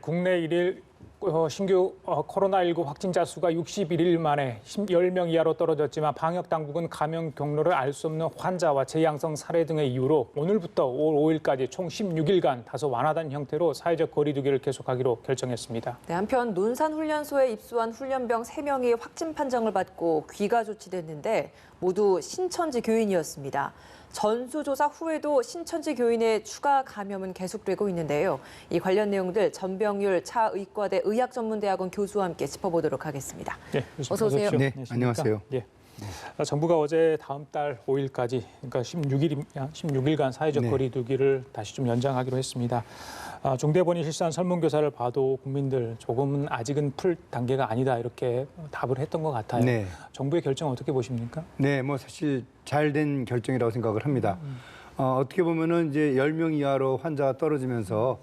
국내 일일 신규 코로나19 확진자 수가 61일 만에 10명 이하로 떨어졌지만 방역 당국은 감염 경로를 알 수 없는 환자와 재양성 사례 등의 이유로 오늘부터 올 5일까지 총 16일간 다소 완화된 형태로 사회적 거리 두기를 계속하기로 결정했습니다. 네, 한편 논산훈련소에 입소한 훈련병 3명이 확진 판정을 받고 귀가 조치됐는데 모두 신천지 교인이었습니다. 전수조사 후에도 신천지 교인의 추가 감염은 계속되고 있는데요. 이 관련 내용들 전병율 차의과대 의학전문대학원 교수와 함께 짚어보도록 하겠습니다. 네, 어서 오세요. 네, 안녕하세요. 네. 정부가 어제 다음 달 5일까지, 그러니까 16일간 사회적 네. 거리 두기를 다시 좀 연장하기로 했습니다. 중대본이 실시한 설문조사를 봐도 국민들 조금은 아직은 풀 단계가 아니다 이렇게 답을 했던 것 같아요. 네. 정부의 결정 어떻게 보십니까? 네, 뭐 사실 잘된 결정이라고 생각을 합니다. 어떻게 보면은 이제 10명 이하로 환자가 떨어지면서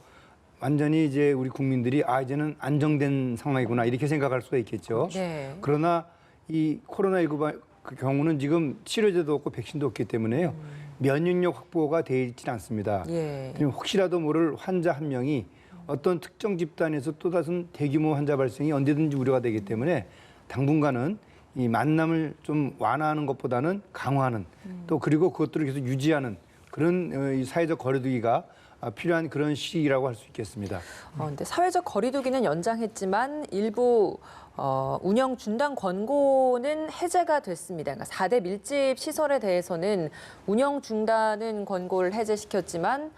완전히 이제 우리 국민들이 이제는 안정된 상황이구나 이렇게 생각할 수가 있겠죠. 네. 그러나 이 코로나19 그 경우는 지금 치료제도 없고 백신도 없기 때문에요. 면역력 확보가 되어 있지는 않습니다. 예. 혹시라도 모를 환자 한 명이 어떤 특정 집단에서 또 다른 대규모 환자 발생이 언제든지 우려가 되기 때문에 당분간은 이 만남을 좀 완화하는 것보다는 강화하는 또 그리고 그것들을 계속 유지하는 그런 이 사회적 거리두기가 필요한 그런 시기라고 할 수 있겠습니다. 근데 사회적 거리두기는 연장했지만 일부 운영 중단 권고는 해제가 됐습니다. 그러니까 4대 밀집 시설에 대해서는 운영 중단은 권고를 해제시켰지만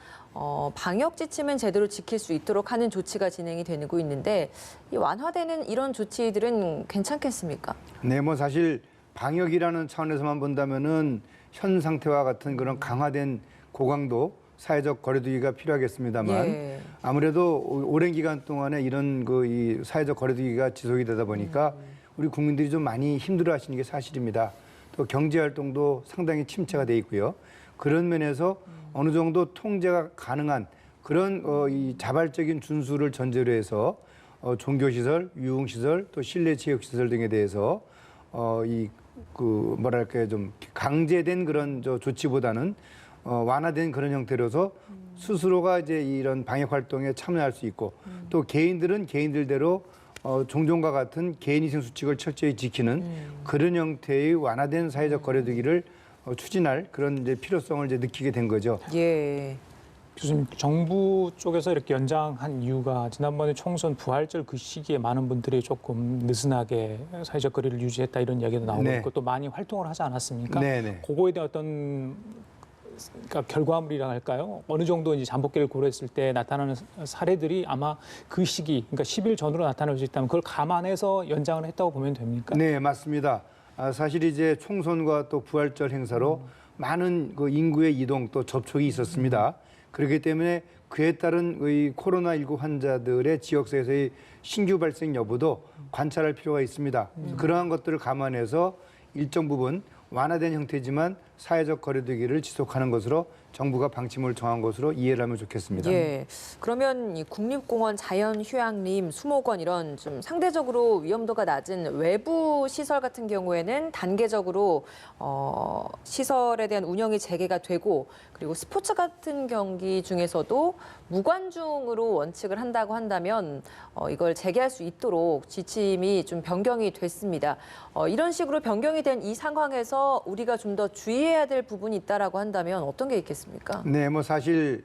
방역 지침은 제대로 지킬 수 있도록 하는 조치가 진행이 되고 있는데 이 완화되는 이런 조치들은 괜찮겠습니까? 네, 뭐 사실 방역이라는 차원에서만 본다면은 현 상태와 같은 그런 강화된 고강도 사회적 거리두기가 필요하겠습니다만 예. 아무래도 오랜 기간 동안에 이런 이 사회적 거리두기가 지속이 되다 보니까 우리 국민들이 좀 많이 힘들어하시는 게 사실입니다. 또 경제 활동도 상당히 침체가 돼 있고요. 그런 면에서 어느 정도 통제가 가능한 그런 이 자발적인 준수를 전제로 해서 종교시설, 유흥시설, 또 실내 체육시설 등에 대해서 뭐랄까요, 좀 강제된 그런 조치보다는 완화된 그런 형태로서 스스로가 이제 이런 방역 활동에 참여할 수 있고 또 개인들은 개인들대로 종종과 같은 개인위생 수칙을 철저히 지키는 그런 형태의 완화된 사회적 거리두기를 추진할 그런 이제 필요성을 이제 느끼게 된 거죠. 예. 교수님, 정부 쪽에서 이렇게 연장한 이유가 지난번에 총선 부활절 그 시기에 많은 분들이 조금 느슨하게 사회적 거리를 유지했다 이런 이야기도 나오고 네. 있고 또 많이 활동을 하지 않았습니까? 네네. 그거에 대한 어떤 그러니까 결과물이라 할까요? 어느 정도 이제 잠복기를 고려했을 때 나타나는 사례들이 아마 그 시기, 그러니까 10일 전으로 나타날 수 있다면 그걸 감안해서 연장을 했다고 보면 됩니까? 네, 맞습니다. 사실 이제 총선과 또 부활절 행사로 많은 그 인구의 이동 또 접촉이 있었습니다. 그렇기 때문에 그에 따른 이 코로나19 환자들의 지역사회에서의 신규 발생 여부도 관찰할 필요가 있습니다. 그러한 것들을 감안해서 일정 부분 완화된 형태지만 사회적 거리두기를 지속하는 것으로 정부가 방침을 정한 것으로 이해를 하면 좋겠습니다. 예. 그러면 이 국립공원, 자연휴양림, 수목원 이런 좀 상대적으로 위험도가 낮은 외부 시설 같은 경우에는 단계적으로 시설에 대한 운영이 재개가 되고 그리고 스포츠 같은 경기 중에서도 무관중으로 원칙을 한다고 한다면 이걸 재개할 수 있도록 지침이 좀 변경이 됐습니다. 이런 식으로 변경이 된 이 상황에서 우리가 좀 더 주의해야 될 부분이 있다라고 한다면 어떤 게 있겠습니까? 네, 뭐 사실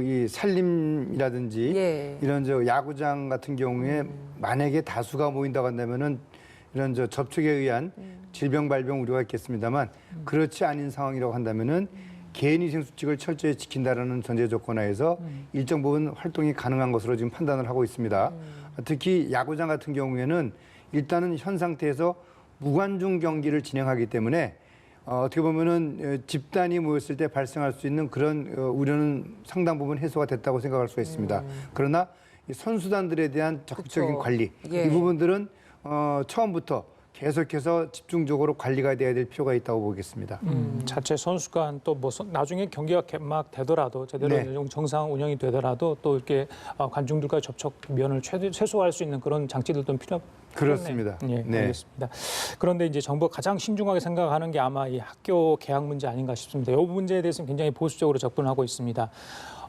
이 산림이라든지 예. 이런 야구장 같은 경우에 만약에 다수가 모인다고 한다면은 이런 접촉에 의한 질병 발병 우려가 있겠습니다만 그렇지 않은 상황이라고 한다면은 개인위생 수칙을 철저히 지킨다라는 전제 조건하에서 일정 부분 활동이 가능한 것으로 지금 판단을 하고 있습니다. 특히 야구장 같은 경우에는 일단은 현 상태에서 무관중 경기를 진행하기 때문에 어떻게 보면은 집단이 모였을 때 발생할 수 있는 그런 우려는 상당 부분 해소가 됐다고 생각할 수가 있습니다. 그러나 이 선수단들에 대한 적극적인 그쵸. 관리 예. 이 부분들은 처음부터 계속해서 집중적으로 관리가 돼야 될 필요가 있다고 보겠습니다. 자체 선수 간 또 뭐 나중에 경기가 개막되더라도 제대로 네. 정상 운영이 되더라도 또 이렇게 관중들과 접촉 면을 최소화할 수 있는 그런 장치들도 그렇습니다. 예, 네. 알겠습니다. 그런데 이제 정부가 가장 신중하게 생각하는 게 아마 이 학교 개학 문제 아닌가 싶습니다. 이 문제에 대해서는 굉장히 보수적으로 접근하고 있습니다.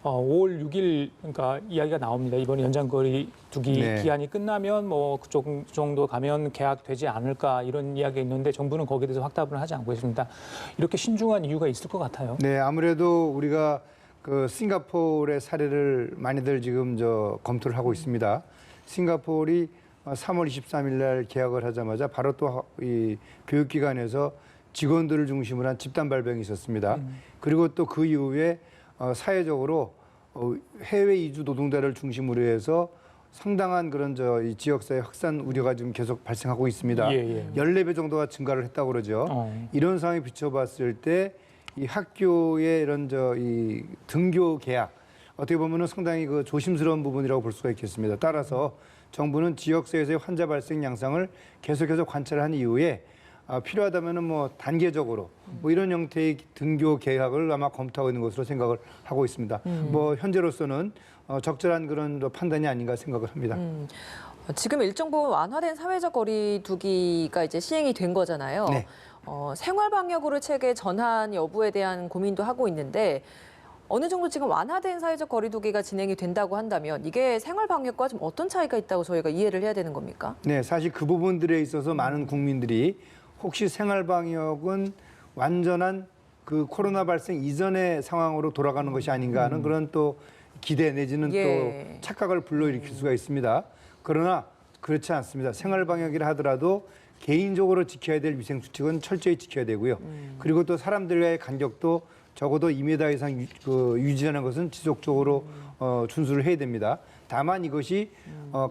5월 6일 그러니까 이야기가 나옵니다. 이번 연장거리 두기 네. 기한이 끝나면 뭐 그쪽 정도 가면 계약되지 않을까 이런 이야기가 있는데 정부는 거기에 대해서 확답을 하지 않고 있습니다. 이렇게 신중한 이유가 있을 것 같아요. 네, 아무래도 우리가 그 싱가포르의 사례를 많이들 지금 검토를 하고 있습니다. 싱가포르이 3월 23일 날 계약을 하자마자 바로 또 이 교육기관에서 직원들을 중심으로 한 집단 발병이 있었습니다. 그리고 또 그 이후에 사회적으로 해외 이주 노동자를 중심으로 해서 상당한 그런 이 지역사회 확산 우려가 지금 계속 발생하고 있습니다. 14배 정도가 증가를 했다고 그러죠. 이런 상황에 비춰봤을 때 이 학교의 이런 이 등교 계약 어떻게 보면은 상당히 그 조심스러운 부분이라고 볼 수가 있겠습니다. 따라서 정부는 지역사회에서의 환자 발생 양상을 계속해서 관찰한 이후에 필요하다면은 뭐 단계적으로 뭐 이런 형태의 등교 계약을 아마 검토하고 있는 것으로 생각을 하고 있습니다. 뭐 현재로서는 적절한 그런 판단이 아닌가 생각을 합니다. 지금 일정 부분 완화된 사회적 거리두기가 이제 시행이 된 거잖아요. 네. 생활 방역으로 체계 전환 여부에 대한 고민도 하고 있는데 어느 정도 지금 완화된 사회적 거리두기가 진행이 된다고 한다면 이게 생활 방역과 좀 어떤 차이가 있다고 저희가 이해를 해야 되는 겁니까? 네, 사실 그 부분들에 있어서 많은 국민들이 혹시 생활 방역은 완전한 그 코로나 발생 이전의 상황으로 돌아가는 것이 아닌가 하는 그런 또 기대 내지는 또 착각을 불러일으킬 수가 있습니다. 그러나 그렇지 않습니다. 생활 방역이라 하더라도 개인적으로 지켜야 될 위생 수칙은 철저히 지켜야 되고요. 그리고 또 사람들과의 간격도 적어도 2m 이상 유지하는 것은 지속적으로 준수를 해야 됩니다. 다만 이것이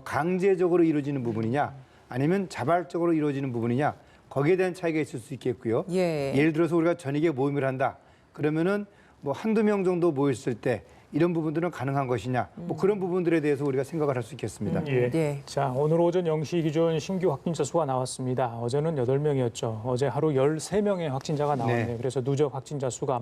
강제적으로 이루어지는 부분이냐 아니면 자발적으로 이루어지는 부분이냐 거기에 대한 차이가 있을 수 있겠고요. 예를 들어서 우리가 저녁에 모임을 한다. 그러면은 뭐 한두 명 정도 모였을 때 이런 부분들은 가능한 것이냐 뭐 그런 부분들에 대해서 우리가 생각을 할 수 있겠습니다. 자, 오늘 오전 0시 기준 신규 확진자 수가 나왔습니다. 어제는 8명이었죠. 어제 하루 13명의 확진자가 나왔네요. 네. 그래서 누적 확진자 수가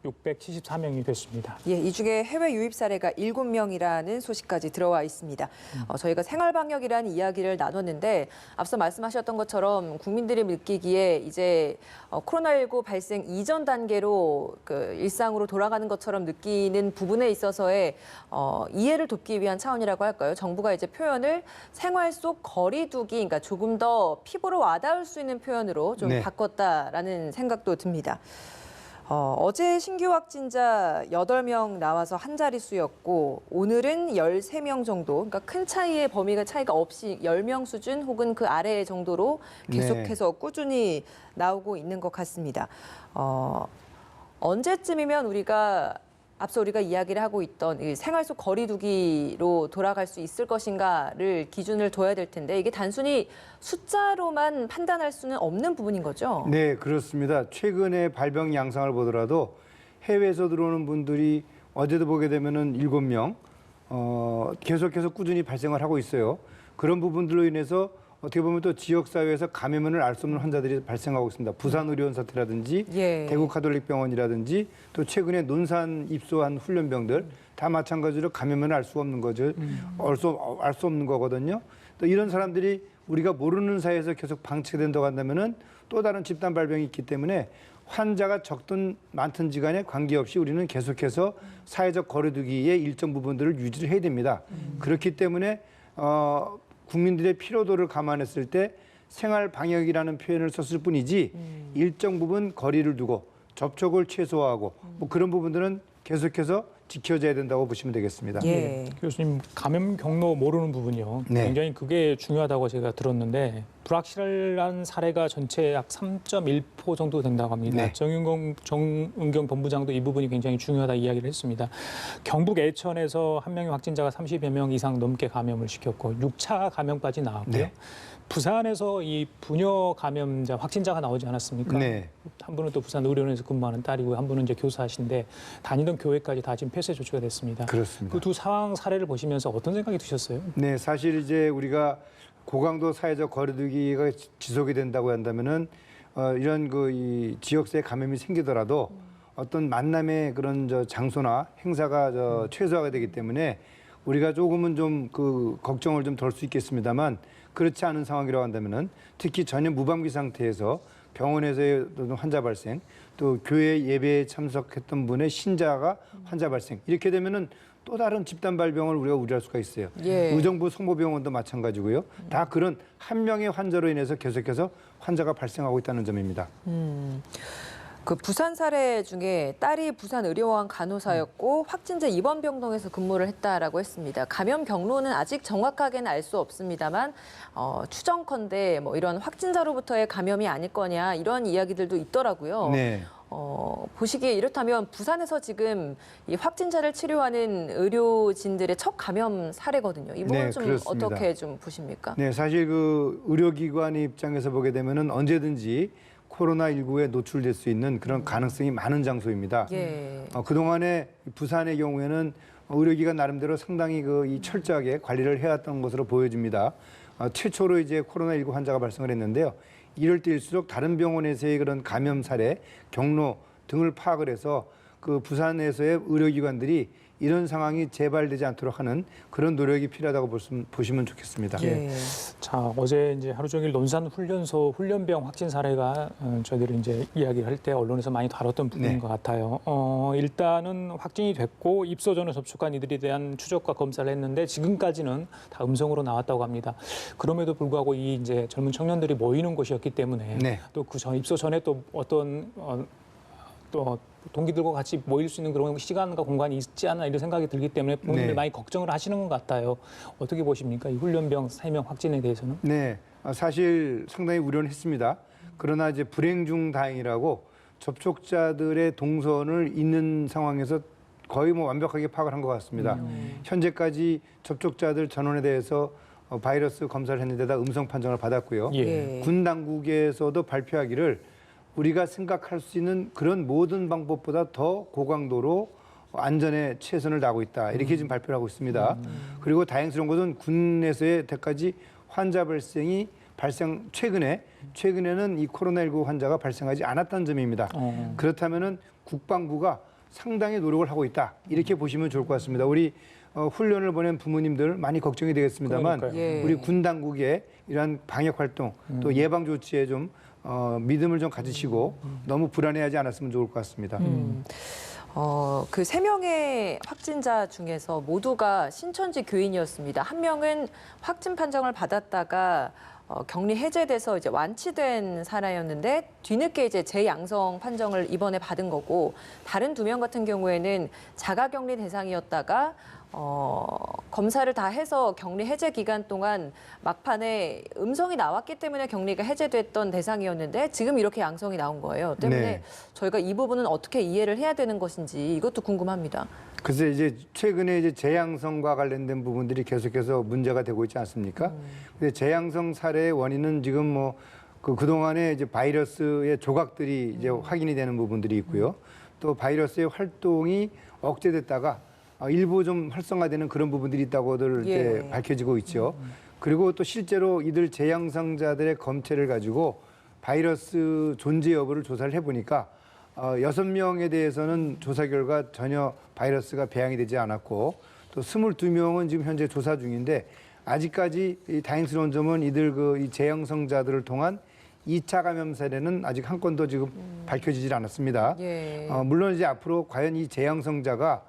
1,674명이 됐습니다. 이 중에 해외 유입 사례가 7명이라는 소식까지 들어와 있습니다. 저희가 생활 방역이라는 이야기를 나눴는데 앞서 말씀하셨던 것처럼 국민들이 느끼기에 이제 코로나19 발생 이전 단계로 그 일상으로 돌아가는 것처럼 느끼는 부분에 있어서의 이해를 돕기 위한 차원이라고 할까요? 정부가 이제 표현을 생활 속 거리두기, 그러니까 조금 더 피부로 와닿을 수 있는 표현으로 좀 바꿨다라는 생각도 듭니다. 어제 신규 확진자 8명 나와서 한 자릿수였고 오늘은 13명 정도, 그러니까 큰 차이의 차이가 없이 10명 수준 혹은 그 아래 정도로 계속해서 꾸준히 나오고 있는 것 같습니다. 언제쯤이면 앞서 우리가 이야기를 하고 있던 이 생활 속 거리두기로 돌아갈 수 있을 것인가를 기준을 둬야 될 텐데 이게 단순히 숫자로만 판단할 수는 없는 부분인 거죠? 네, 그렇습니다. 최근에 발병 양상을 보더라도 해외에서 들어오는 분들이 어제도 보게 되면은 7명 계속해서 꾸준히 발생을 하고 있어요. 그런 부분들로 인해서 어떻게 보면 또 지역사회에서 감염을 알 수 없는 환자들이 발생하고 있습니다. 부산의료원 사태라든지 대구 가톨릭병원이라든지 또 최근에 논산 입소한 훈련병들 다 마찬가지로 감염을 알 수 없는 거죠. 알 수 없는 거거든요. 또 이런 사람들이 우리가 모르는 사이에서 계속 방치가 된다고 한다면은 또 다른 집단 발병이 있기 때문에 환자가 적든 많든지 간에 관계없이 우리는 계속해서 사회적 거리두기의 일정 부분들을 유지를 해야 됩니다. 그렇기 때문에 국민들의 피로도를 감안했을 때 생활 방역이라는 표현을 썼을 뿐이지 일정 부분 거리를 두고 접촉을 최소화하고 뭐 그런 부분들은 계속해서 지켜져야 된다고 보시면 되겠습니다. 교수님, 감염 경로 모르는 부분이요. 굉장히 그게 중요하다고 제가 들었는데 불확실한 사례가 전체 약 3.1% 정도 된다고 합니다. 정은경 본부장도 이 부분이 굉장히 중요하다 이야기를 했습니다. 경북 애천에서 한 명의 확진자가 30여 명 이상 넘게 감염을 시켰고 6차 감염까지 나왔고요. 부산에서 이 부녀 감염자 확진자가 나오지 않았습니까? 한 분은 또 부산 의료원에서 근무하는 딸이고 한 분은 이제 교사하신데 다니던 교회까지 다 지금 폐쇄 조치가 됐습니다. 그렇습니다. 그 두 상황 사례를 보시면서 어떤 생각이 드셨어요? 네, 사실 이제 우리가 고강도 사회적 거리두기가 지속이 된다고 한다면은 이런 이 지역사회 감염이 생기더라도 어떤 만남의 그런 장소나 행사가 최소화가 되기 때문에 우리가 조금은 좀 걱정을 좀 덜 수 있겠습니다만 그렇지 않은 상황이라고 한다면은 특히 전혀 무방비 상태에서 병원에서의 환자 발생, 또 교회 예배에 참석했던 분의 신자가 환자 발생. 이렇게 되면은 또 다른 집단 발병을 우리가 우려할 수가 있어요. 예. 의정부 성모병원도 마찬가지고요. 다 그런 한 명의 환자로 인해서 계속해서 환자가 발생하고 있다는 점입니다. 그 부산 사례 중에 딸이 부산 의료원 간호사였고 확진자 입원 병동에서 근무를 했다라고 했습니다. 감염 경로는 아직 정확하게는 알 수 없습니다만 추정컨대 뭐 이런 확진자로부터의 감염이 아닐 거냐 이런 이야기들도 있더라고요. 네. 보시기에 이렇다면 부산에서 지금 이 확진자를 치료하는 의료진들의 첫 감염 사례거든요. 이 부분 네, 좀 그렇습니다. 어떻게 좀 보십니까? 네, 사실 그 의료기관의 입장에서 보게 되면은 언제든지 코로나19에 노출될 수 있는 그런 가능성이 많은 장소입니다. 예. 그동안에 부산의 경우에는 의료기관 나름대로 상당히 이 철저하게 관리를 해왔던 것으로 보여집니다. 최초로 이제 코로나19 환자가 발생을 했는데요. 이럴 때일수록 다른 병원에서의 그런 감염 사례, 경로 등을 파악을 해서 그 부산에서의 의료기관들이 이런 상황이 재발되지 않도록 하는 그런 노력이 필요하다고 보시면 좋겠습니다. 예. 자, 어제 이제 하루 종일 논산 훈련소 훈련병 확진 사례가 저희들이 이제 이야기를 할 때 언론에서 많이 다뤘던 부분인 네. 것 같아요. 일단은 확진이 됐고 입소 전에 접촉한 이들에 대한 추적과 검사를 했는데 지금까지는 다 음성으로 나왔다고 합니다. 그럼에도 불구하고 이 이제 젊은 청년들이 모이는 곳이었기 때문에 네. 또 그 전 입소 전에 또 어떤 또 동기들과 같이 모일 수 있는 그런 시간과 공간이 있지 않나 이런 생각이 들기 때문에 부모님들 네. 많이 걱정을 하시는 것 같아요. 어떻게 보십니까? 이 훈련병 3명 확진에 대해서는? 네, 사실 상당히 우려는 했습니다. 그러나 이제 불행 중 다행이라고 접촉자들의 동선을 있는 상황에서 거의 뭐 완벽하게 파악을 한 것 같습니다. 현재까지 접촉자들 전원에 대해서 바이러스 검사를 했는데다 음성 판정을 받았고요. 예. 군 당국에서도 발표하기를 우리가 생각할 수 있는 그런 모든 방법보다 더 고강도로 안전에 최선을 다하고 있다. 이렇게 지금 발표를 하고 있습니다. 그리고 다행스러운 것은 군에서의 여태까지 환자 발생이 최근에는 이 코로나19 환자가 발생하지 않았다는 점입니다. 그렇다면은 국방부가 상당히 노력을 하고 있다. 이렇게 보시면 좋을 것 같습니다. 우리 훈련을 보낸 부모님들 많이 걱정이 되겠습니다만 그러니까요. 예. 우리 군 당국의 이러한 방역 활동 또 예방 조치에 좀 믿음을 좀 가지시고 너무 불안해하지 않았으면 좋을 것 같습니다. 그 3명의 확진자 중에서 모두가 신천지 교인이었습니다. 한 명은 확진 판정을 받았다가 격리 해제돼서 이제 완치된 사례였는데 뒤늦게 이제 재양성 판정을 이번에 받은 거고 다른 2명 같은 경우에는 자가격리 대상이었다가 검사를 다 해서 격리 해제 기간 동안 막판에 음성이 나왔기 때문에 격리가 해제됐던 대상이었는데 지금 이렇게 양성이 나온 거예요. 때문에 네. 저희가 이 부분은 어떻게 이해를 해야 되는 것인지 이것도 궁금합니다. 글쎄 이제 최근에 이제 재양성과 관련된 부분들이 계속해서 문제가 되고 있지 않습니까? 근데 재양성 사례의 원인은 지금 뭐 그동안에 이제 바이러스의 조각들이 이제 확인이 되는 부분들이 있고요. 또 바이러스의 활동이 억제됐다가 일부 좀 활성화되는 그런 부분들이 있다고들 이제 예. 밝혀지고 있죠. 그리고 또 실제로 이들 재양성자들의 검체를 가지고 바이러스 존재 여부를 조사를 해보니까 6명에 대해서는 조사 결과 전혀 바이러스가 배양이 되지 않았고 또 22명은 지금 현재 조사 중인데 아직까지 이 다행스러운 점은 이들 이 재양성자들을 통한 2차 감염 사례는 아직 한 건도 지금 밝혀지질 않았습니다. 예. 물론 이제 앞으로 과연 이 재양성자가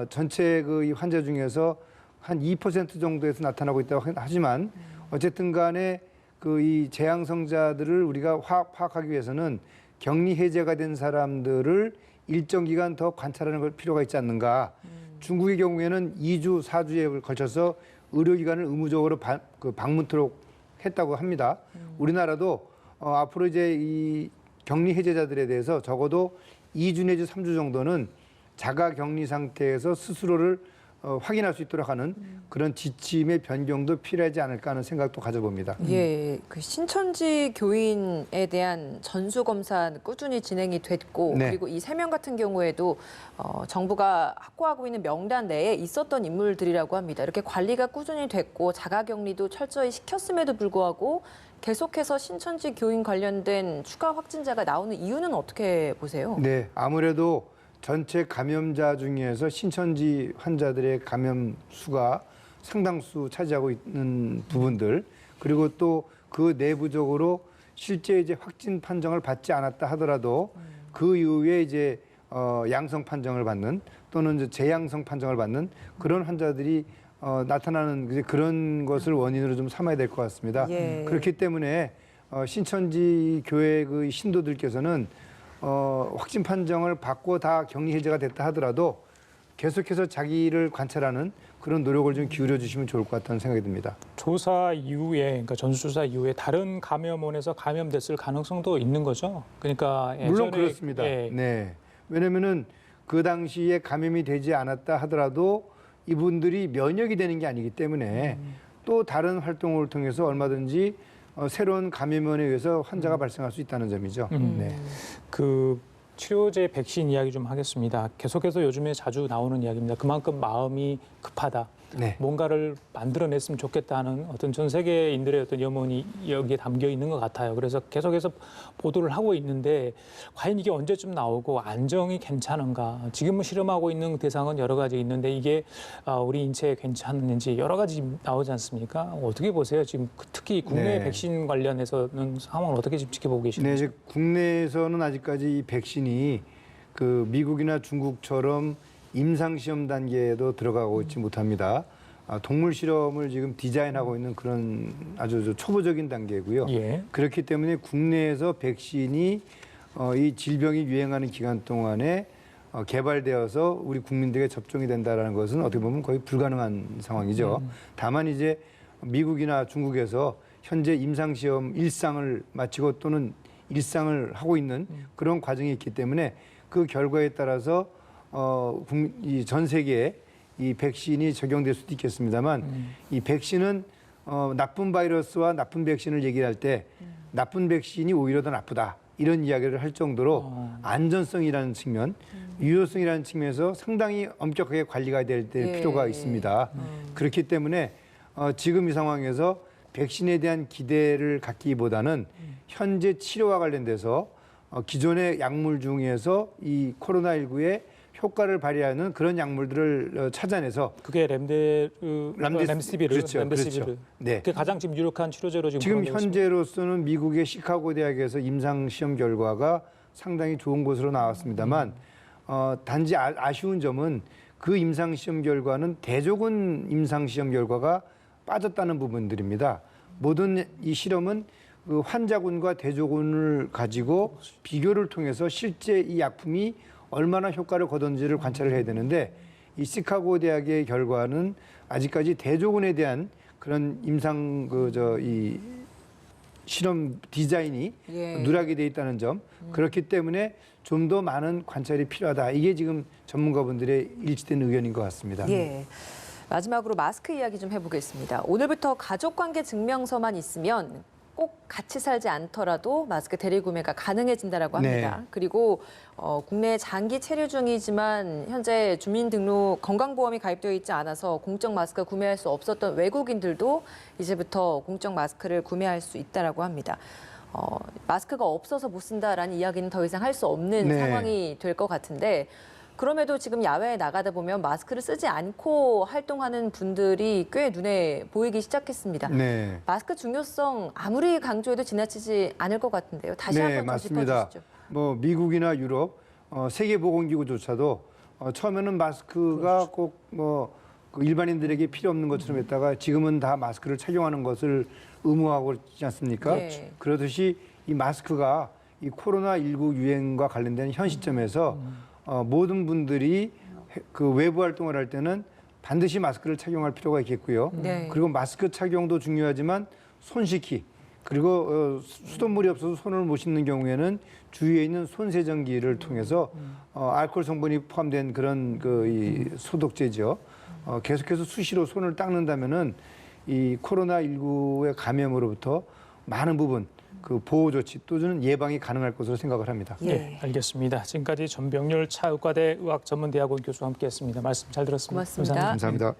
전체 이 환자 중에서 한 2% 정도에서 나타나고 있다고 하지만 어쨌든 간에 이 재양성자들을 우리가 파악하기 위해서는 격리 해제가 된 사람들을 일정 기간 더 관찰하는 필요가 있지 않는가. 중국의 경우에는 2주, 4주에 걸쳐서 의료기관을 의무적으로 방문토록 했다고 합니다. 우리나라도 앞으로 이제 이 격리 해제자들에 대해서 적어도 2주 내지 3주 정도는 자가 격리 상태에서 스스로를 확인할 수 있도록 하는 그런 지침의 변경도 필요하지 않을까 하는 생각도 가져봅니다. 예, 그 신천지 교인에 대한 전수 검사 꾸준히 진행이 됐고 네. 그리고 이 3명 같은 경우에도 정부가 확보하고 있는 명단 내에 있었던 인물들이라고 합니다. 이렇게 관리가 꾸준히 됐고 자가격리도 철저히 시켰음에도 불구하고 계속해서 신천지 교인 관련된 추가 확진자가 나오는 이유는 어떻게 보세요? 네, 아무래도 전체 감염자 중에서 신천지 환자들의 감염 수가 상당수 차지하고 있는 부분들 그리고 또 그 내부적으로 실제 이제 확진 판정을 받지 않았다 하더라도 그 이후에 이제 양성 판정을 받는 또는 이제 재양성 판정을 받는 그런 환자들이 나타나는 이제 그런 것을 원인으로 좀 삼아야 될 것 같습니다. 예. 그렇기 때문에 신천지 교회 그 신도들께서는 확진 판정을 받고 다 격리 해제가 됐다 하더라도 계속해서 자기를 관찰하는 그런 노력을 좀 기울여 주시면 좋을 것 같다는 생각이 듭니다. 조사 이후에, 그러니까 전수조사 이후에 다른 감염원에서 감염됐을 가능성도 있는 거죠. 그러니까 물론 예전에, 그렇습니다. 예, 네. 왜냐면은 그 당시에 감염이 되지 않았다 하더라도 이분들이 면역이 되는 게 아니기 때문에 또 다른 활동을 통해서 얼마든지 새로운 감염원에 의해서 환자가 발생할 수 있다는 점이죠. 네. 그 치료제 백신 이야기 좀 하겠습니다. 계속해서 요즘에 자주 나오는 이야기입니다. 그만큼 마음이 급하다. 네. 뭔가를 만들어냈으면 좋겠다는 어떤 전 세계인들의 어떤 염원이 여기에 담겨 있는 것 같아요. 그래서 계속해서 보도를 하고 있는데 과연 이게 언제쯤 나오고 안정이 괜찮은가? 지금은 실험하고 있는 대상은 여러 가지 있는데 이게 우리 인체에 괜찮은지 여러 가지 나오지 않습니까? 어떻게 보세요? 지금 특히 국내 네. 백신 관련해서는 상황을 어떻게 지금 지켜보고 네, 계시는지? 이제 국내에서는 아직까지 이 백신이 그 미국이나 중국처럼 임상 시험 단계에도 들어가고 있지 못합니다. 동물 실험을 지금 디자인하고 있는 그런 아주 초보적인 단계고요. 예. 그렇기 때문에 국내에서 백신이 이 질병이 유행하는 기간 동안에 개발되어서 우리 국민들에게 접종이 된다는 것은 어떻게 보면 거의 불가능한 상황이죠. 다만 이제 미국이나 중국에서 현재 임상 시험 일상을 마치고 또는 일상을 하고 있는 그런 과정이 있기 때문에 그 결과에 따라서 이 전 세계에 이 백신이 적용될 수도 있겠습니다만 이 백신은 나쁜 바이러스와 나쁜 백신을 얘기할 때 나쁜 백신이 오히려 더 나쁘다 이런 이야기를 할 정도로 안전성이라는 측면, 유효성이라는 측면에서 상당히 엄격하게 관리가 될 예. 필요가 있습니다. 그렇기 때문에 지금 이 상황에서 백신에 대한 기대를 갖기보다는 현재 치료와 관련돼서 기존의 약물 중에서 이 코로나19의 효과를 발휘하는 그런 약물들을 찾아내서 그게 렘데시비르, 그렇죠, 렘데시비르. 그렇죠. 네. 그게 가장 지금 유력한 치료제로 지금 지금 거론되고 있습니다. 현재로서는 미국의 시카고 대학에서 임상 시험 결과가 상당히 좋은 것으로 나왔습니다만 단지 아쉬운 점은 그 임상 시험 결과는 대조군 임상 시험 결과가 빠졌다는 부분들입니다. 모든 이 실험은 그 환자군과 대조군을 가지고 비교를 통해서 실제 이 약품이 얼마나 효과를 거둔지를 관찰을 해야 되는데 이 시카고 대학의 결과는 아직까지 대조군에 대한 그런 임상 이 실험 디자인이 예. 누락이 돼 있다는 점 그렇기 때문에 좀 더 많은 관찰이 필요하다. 이게 지금 전문가분들의 일치된 의견인 것 같습니다. 예. 마지막으로 마스크 이야기 좀 해보겠습니다. 오늘부터 가족관계 증명서만 있으면 꼭 같이 살지 않더라도 마스크 대리 구매가 가능해진다라고 합니다. 네. 그리고 국내 장기 체류 중이지만 현재 주민등록 건강보험이 가입되어 있지 않아서 공적 마스크 구매할 수 없었던 외국인들도 이제부터 공적 마스크를 구매할 수 있다라고 합니다. 마스크가 없어서 못 쓴다라는 이야기는 더 이상 할 수 없는 네. 상황이 될 것 같은데 그럼에도 지금 야외에 나가다 보면 마스크를 쓰지 않고 활동하는 분들이 꽤 눈에 보이기 시작했습니다. 네. 마스크 중요성 아무리 강조해도 지나치지 않을 것 같은데요. 다시 네, 한번 더 맞습니다. 짚어주시죠. 뭐 미국이나 유럽, 세계보건기구조차도 처음에는 마스크가 꼭 그 일반인들에게 필요 없는 것처럼 했다가 지금은 다 마스크를 착용하는 것을 의무화하고 있지 않습니까? 네. 그러듯이 이 마스크가 이 코로나19 유행과 관련된 현 시점에서 모든 분들이 그 외부 활동을 할 때는 반드시 마스크를 착용할 필요가 있겠고요. 네. 그리고 마스크 착용도 중요하지만 손 씻기 그리고 수돗물이 없어서 손을 못 씻는 경우에는 주위에 있는 손세정기를 통해서 알코올 성분이 포함된 그런 이 소독제죠. 계속해서 수시로 손을 닦는다면은 이 코로나19의 감염으로부터 많은 부분 그 보호 조치 또는 예방이 가능할 것으로 생각을 합니다. 예. 네, 알겠습니다. 지금까지 전병률 차의과대 의학전문대학원 교수와 함께했습니다. 말씀 잘 들었습니다. 고맙습니다. 감사합니다.